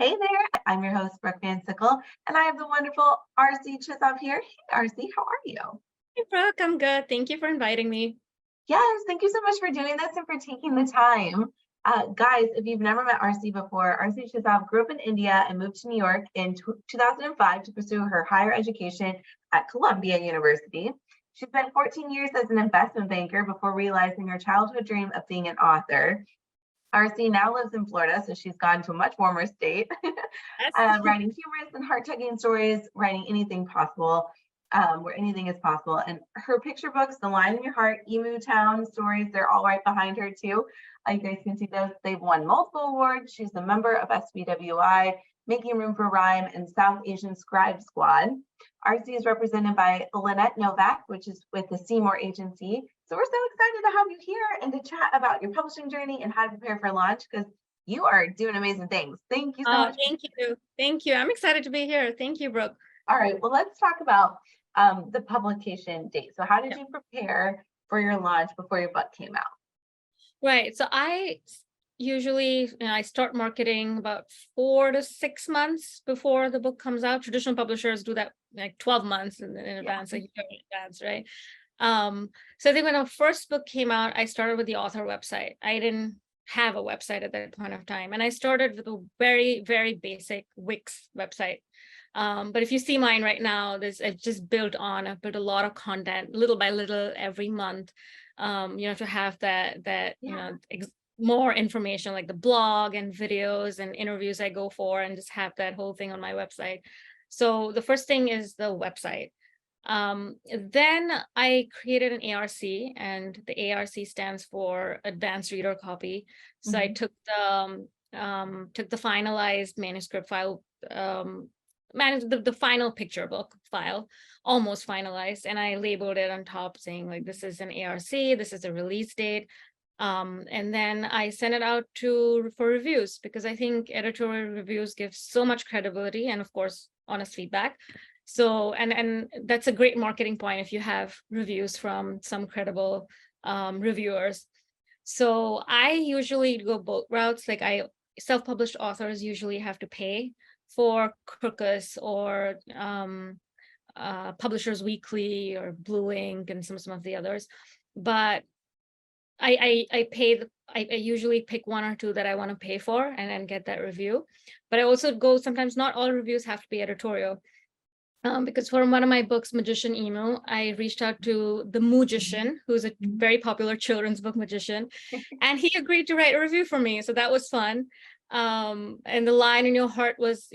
Hey there, I'm your host, Brooke Van Sickle, and I have the wonderful RC Chizhov here. Hey, RC, how are you? Hey, Brooke, I'm good. Thank you for inviting me. Yes, thank you so much for doing this and for taking the time. Guys, if you've never met RC before, RC Chizhov grew up in India and moved to New York in 2005 to pursue her higher education at Columbia University. She spent 14 years as an investment banker before realizing her childhood dream of being an author. RC now lives in Florida, so she's gone to a much warmer state, Yes. writing humorous and heart-tugging stories, writing anything possible, where anything is possible. And her picture books, The Line in Your Heart, Emu Town stories, they're all right behind her too. You guys can see those. They've won multiple awards. She's a member of SBWI, Making Room for Rhyme, and South Asian Scribe Squad. RC is represented by Lynette Novak, which is with the Seymour Agency. So we're so excited to have you here and to chat about your publishing journey and how to prepare for launch, because you are doing amazing things. Thank you so much. Thank you. Thank you. I'm excited to be here. Thank you, Brooke. All right, well, let's talk about the publication date. So how did you prepare for your launch before your book came out? Right. So I usually, I start marketing about 4 to 6 months before the book comes out. Traditional publishers do that like 12 months in advance, like in advance, right? So I think when the first book came out, I started with the author website. I didn't have a website at that point of time. And I started with a very, very basic Wix website. But if you see mine right now, I've just built a lot of content little by little every month. To have that more information like the blog and videos and interviews I go for, and just have that whole thing on my website. So the first thing is the website. Then I created an ARC, and the ARC stands for Advanced Reader Copy. So I took the finalized manuscript file, managed the final picture book file, almost finalized, and I labeled it on top saying like, this is an ARC, this is a release date. And then I sent it out for reviews, because I think editorial reviews give so much credibility and of course honest feedback. So and that's a great marketing point if you have reviews from some credible reviewers. So I usually go both routes. Like self-published authors usually have to pay for Crookus or Publishers Weekly or Blue Ink and some of the others. But I usually pick one or two that I want to pay for and then get that review. But I also sometimes not all reviews have to be editorial. Because for one of my books, Magician Emu, I reached out to the Magician, who's a very popular children's book magician, and he agreed to write a review for me. So that was fun. And The Line in Your Heart was,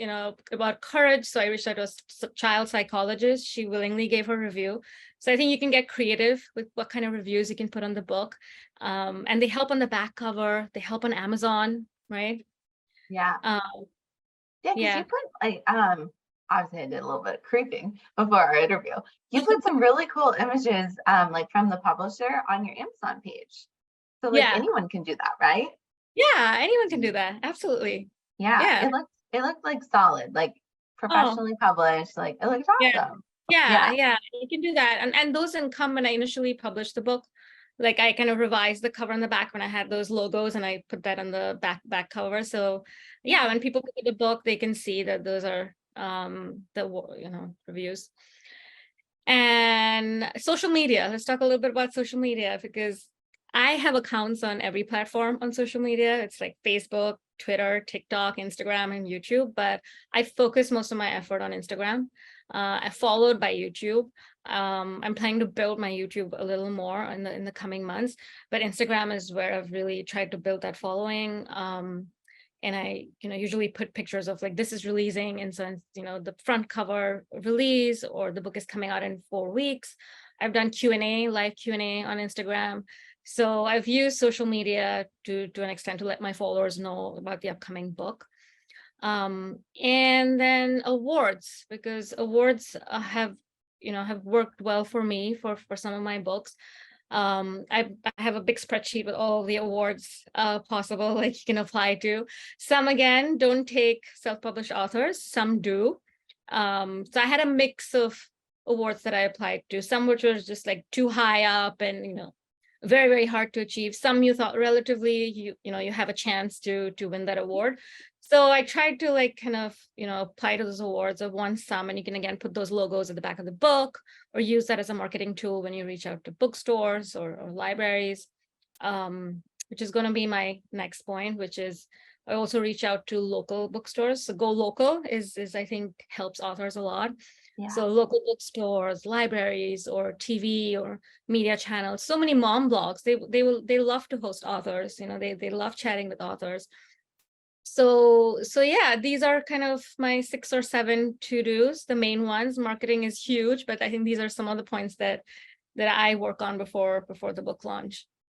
about courage. So I reached out to a child psychologist. She willingly gave her review. So I think you can get creative with what kind of reviews you can put on the book. And they help on the back cover. They help on Amazon, right? Yeah. Because you put obviously I did a little bit of creeping before our interview. You put some really cool images like from the publisher on your Amazon page. So like anyone can do that, right? Yeah, anyone can do that. Absolutely. Yeah. It looked like solid, like professionally published. Like it looks awesome. Yeah, you can do that. And those didn't come when I initially published the book. Like I kind of revised the cover on the back when I had those logos, and I put that on the back cover. So yeah, when people look at the book, they can see that those are the reviews. And social media. Let's talk a little bit about social media, because I have accounts on every platform on social media. It's like Facebook, Twitter, TikTok, Instagram, and YouTube, but I focus most of my effort on Instagram, followed by YouTube. I'm planning to build my YouTube a little more in the coming months, but Instagram is where I've really tried to build that following. And I, usually put pictures of like, this is releasing, and so, the front cover release, or the book is coming out in 4 weeks. I've done Q&A, live Q&A on Instagram. So I've used social media to an extent to let my followers know about the upcoming book. And then awards, because awards have worked well for me for some of my books. I have a big spreadsheet with all the awards possible, like you can apply to. Some, again, don't take self-published authors, some do. So I had a mix of awards that I applied to, some which was just like too high up and very, very hard to achieve. Some you thought relatively you have a chance to win that award. So I tried to like kind of, apply to those awards. I've won some, and you can again put those logos at the back of the book or use that as a marketing tool when you reach out to bookstores or libraries, which is going to be my next point, which is I also reach out to local bookstores. So go local is I think helps authors a lot. Yeah. So local bookstores, libraries, or TV or media channels. So many mom blogs. They love to host authors. They love chatting with authors. So yeah, these are kind of my 6 or 7 to-dos, the main ones. Marketing is huge, but I think these are some of the points that I work on before the book launch.